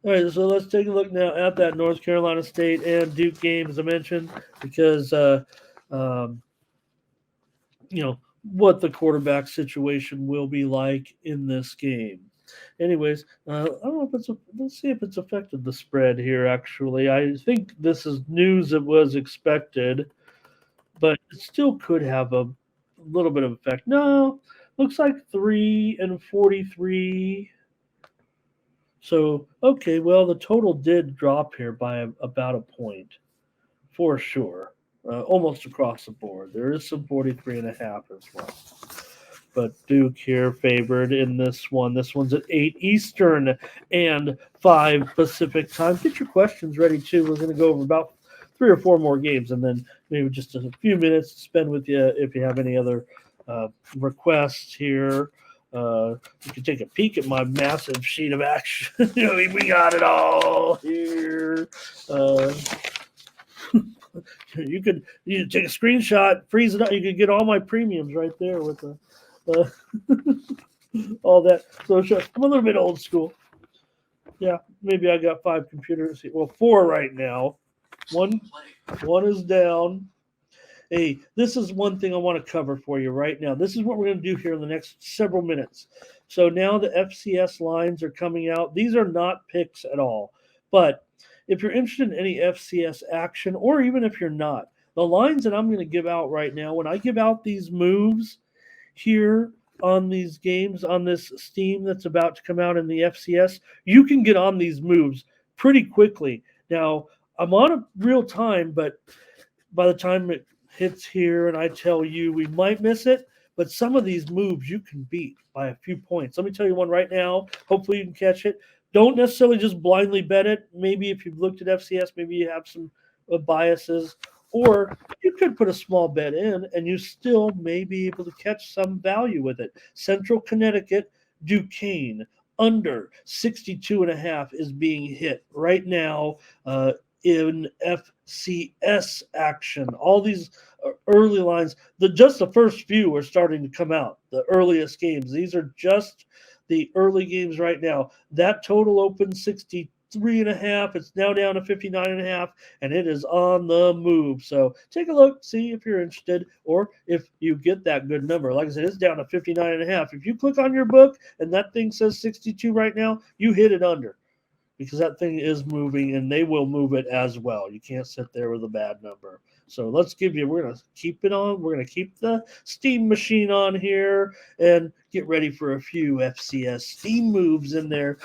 All right, so let's take a look now at that North Carolina State and Duke game, as I mentioned, because um, what the quarterback situation will be like in this game. Anyways, I don't know if let's see if it's affected the spread here. Actually, I think this is news that was expected, but it still could have a little bit of effect. No, looks like 3-43. So okay, well the total did drop here by about a point for sure, almost across the board. There is some 43.5 as well. But Duke here favored in this one. This one's at 8 Eastern and 5 Pacific time. Get your questions ready too. We're going to go over about 3 or 4 more games and then maybe just a few minutes to spend with you if you have any other requests here. You can take a peek at my massive sheet of action. We got it all here. Uh, you take a screenshot, freeze it up. You could get all my premiums right there with the all that. So I'm a little bit old school. Yeah, maybe I got 5 computers. Well, 4 right now. One one is down. Hey, this is one thing I want to cover for you right now. This is what we're going to do here in the next several minutes. So now the FCS lines are coming out. These are not picks at all. But if you're interested in any FCS action, or even if you're not, the lines that I'm going to give out right now, when I give out these moves here on these games, on this Steam that's about to come out in the FCS, you can get on these moves pretty quickly. Now, I'm on a real time, but by the time it hits here and I tell you we might miss it, but some of these moves you can beat by a few points. Let me tell you one right now. Hopefully you can catch it. Don't necessarily just blindly bet it. Maybe if you've looked at FCS, maybe you have some biases, or you could put a small bet in and you still may be able to catch some value with it. Central Connecticut, Duquesne, under 62.5 is being hit right now. In FCS action. All these early lines, just the first few are starting to come out. The earliest games. These are just the early games right now. That total opened 63.5. It's now down to 59.5, and it is on the move. So take a look, see if you're interested, or if you get that good number. Like I said, it's down to 59.5. If you click on your book and that thing says 62 right now, you hit it under, because that thing is moving and they will move it as well. You can't sit there with a bad number. So we're going to keep it on. We're going to keep the Steam machine on here and get ready for a few FCS Steam moves in there.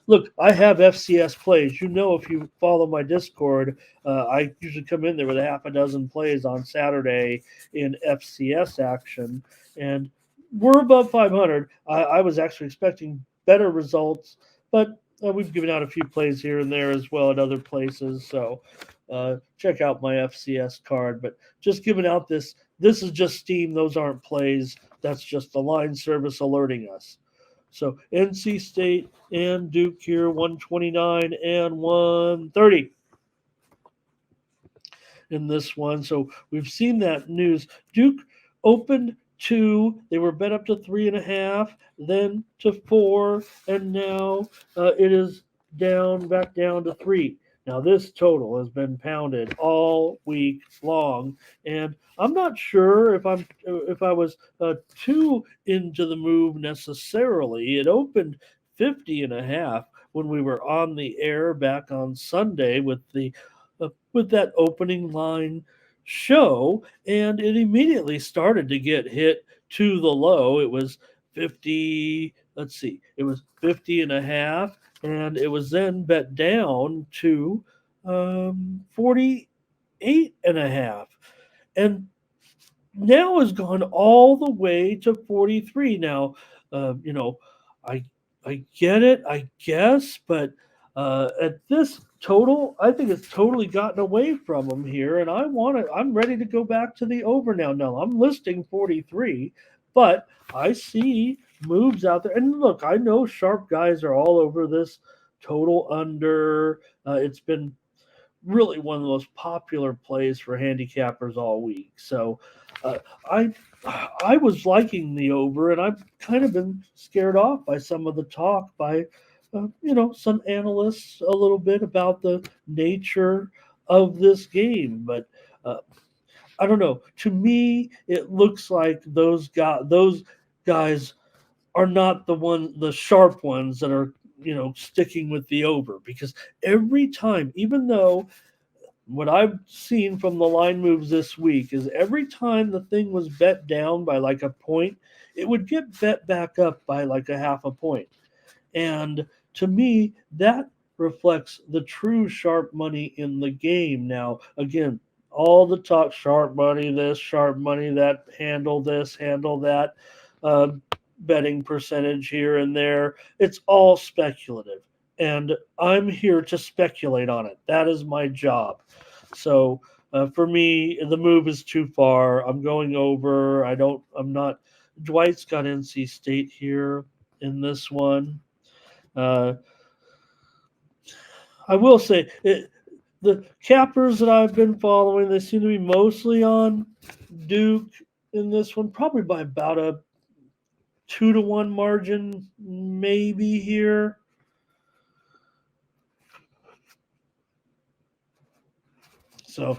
Look, I have FCS plays. If you follow my Discord, I usually come in there with a half a dozen plays on Saturday in FCS action. And we're above 500. I was actually expecting better results, but we've given out a few plays here and there as well at other places. So check out my FCS card. But just giving out this. This is just Steam. Those aren't plays. That's just the line service alerting us. So NC State and Duke here, 129 and 130 in this one. So we've seen that news. Duke opened 2. They were bet up to 3.5, then to 4, and now it is back down to 3. Now this total has been pounded all week long, and I'm not sure if I was too into the move necessarily. It opened 50.5 when we were on the air back on Sunday with that opening line show, and it immediately started to get hit to the low. It was 50, let's see, it was 50.5, and it was then bet down to 48.5. And now has gone all the way to 43. Now, I I get it, I guess, but at this total, I think it's totally gotten away from him here, and I'm ready to go back to the over now. No, I'm listing 43, but I see moves out there, and look, I know sharp guys are all over this total under. It's been really one of the most popular plays for handicappers all week. So uh, I I was liking the over, and I've kind of been scared off by some of the talk by some analysts a little bit about the nature of this game, but uh, I don't know. To me, it looks like those guys are not the sharp ones that are sticking with the over, because every time, even though what I've seen from the line moves this week is every time the thing was bet down by like a point, it would get bet back up by like a half a point. And to me, that reflects the true sharp money in the game. Now, again, all the talk sharp money, this, sharp money, that, handle this, handle that, uh, betting percentage here and there, it's all speculative. And I'm here to speculate on it. That is my job. So for me, the move is too far. I'm going over. I'm not. Dwight's got NC State here in this one. Uh, I will say the cappers that I've been following, they seem to be mostly on Duke in this one, probably by about a 2-1 margin, maybe here. So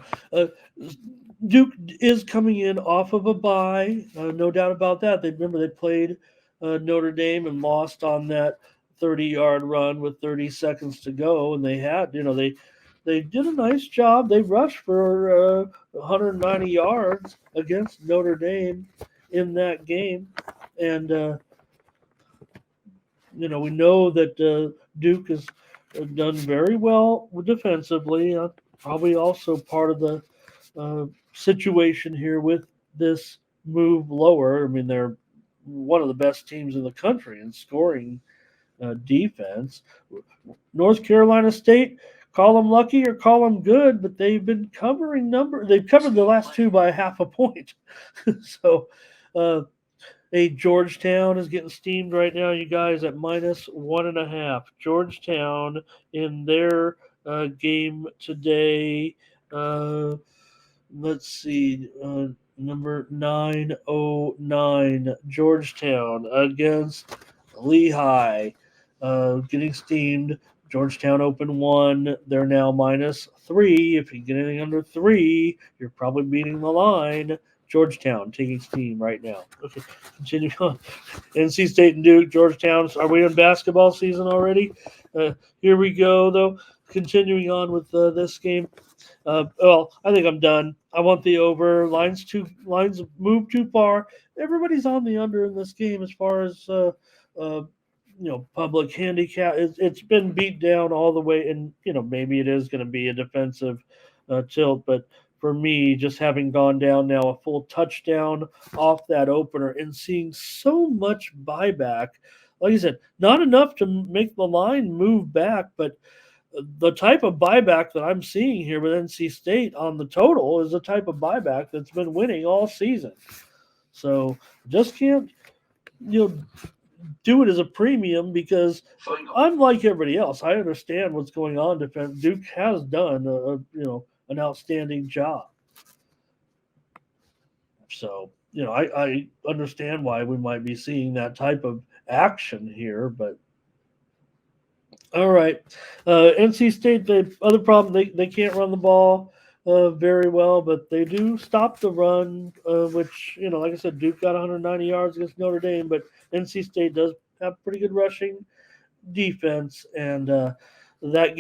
Duke is coming in off of a bye, no doubt about that. They played Notre Dame and lost on that 30-yard run with 30 seconds to go, and they did a nice job. They rushed for 190 yards against Notre Dame in that game, and we know that Duke has done very well defensively. Probably also part of the uh, situation here with this move lower. I mean, they're one of the best teams in the country in scoring defense. North Carolina State, call them lucky or call them good, but they've been covering number. They've covered the last two by half a point. So, Georgetown is getting steamed right now, you guys, at -1.5. Georgetown in their game today. Uh, let's see, number 909, Georgetown against Lehigh, getting steamed. Georgetown open 1. They're now -3. If you get anything under 3, you're probably beating the line. Georgetown taking steam right now. Okay, continue on. NC State and Duke, Georgetown. Are we in basketball season already? Here we go, though. Continuing on with this game. Well, I think I'm done. I want the over. Lines move too far. Everybody's on the under in this game as far as public handicap. It's been beat down all the way, and maybe it is going to be a defensive tilt, but for me, just having gone down now a full touchdown off that opener and seeing so much buyback, like I said, not enough to make the line move back, but the type of buyback that I'm seeing here with NC State on the total is the type of buyback that's been winning all season. So just can't do it as a premium, because I'm like everybody else. I understand what's going on. Duke has done an outstanding job. So I understand why we might be seeing that type of action here, but all right. NC State, the other problem, they can't run the ball very well, but they do stop the run, which, like I said, Duke got 190 yards against Notre Dame, but NC State does have pretty good rushing defense. And that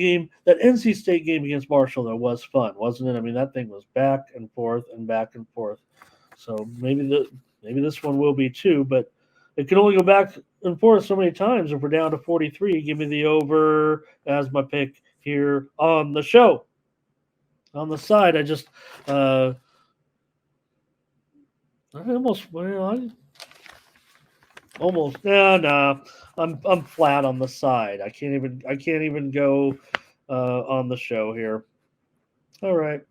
NC State game against Marshall, though, was fun, wasn't it? I mean, that thing was back and forth and back and forth. So maybe this one will be too, but it can only go back and forth so many times. If we're down to 43, give me the over as my pick here on the show. On the side, I just I almost no. I'm flat on the side. I can't even go on the show here. All right.